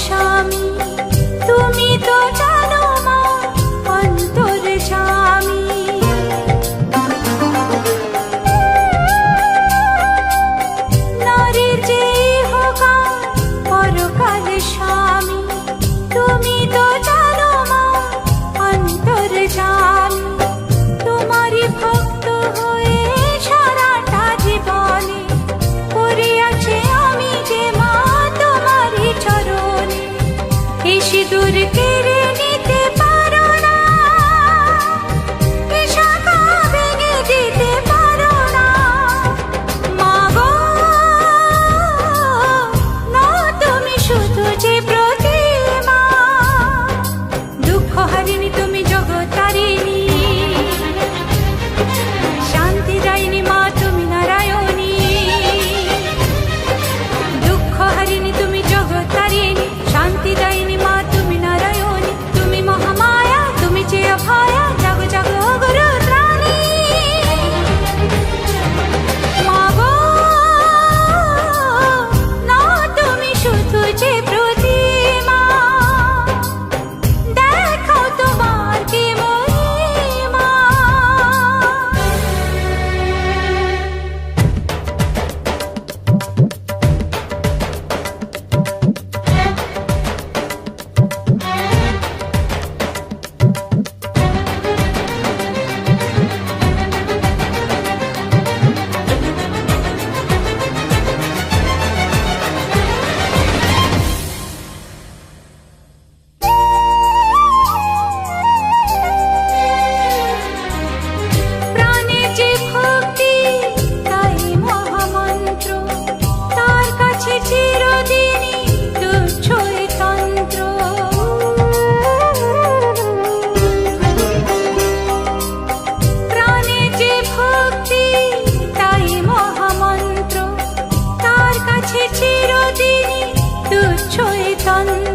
স্বামী তুমি তো জানো মা অন্তর্যামী, নারীর যে ইহকাল পরকাল স্বামী তুমি তো জানো মা অন্তর্যামী। তোমারই ভক্ত হয়ে সারাটা জীবনে করিয়াছে আমি যে মা তোমারই চরণে। এই সিঁদুর কেড়ে নিতে পারো না, এ শাখা ভেঙে দিতে পারো না মা গো। না তুমি শুধু যে প্রতিমা, দুঃখ হারিনি তুমি জগত্তারিণী, শান্তি দায়িনী মা তুমি নারায়ণী। দুঃখ হারিনি তুমি জগত্তারিণী, শান্তি দায়িনী মা তুমি নারায়ণী। তুমি মহামায়া তুমি যে অভয়া, জগ জগ গুরু ত্রাণী মা গো। না তুমি শুধু যে প্রতিমা, দেখাও তোমার কি মহিমা। প্রাণে যে ভক্তি তাই মহামন্ত্র, তার কাছে চিরদিনই তুচ্ছ এ তন্ত্র। প্রাণে যে ভক্তি তাই মহামন্ত্র, তার কাছে চিরদিনই তুচ্ছ এ তন্ত্র।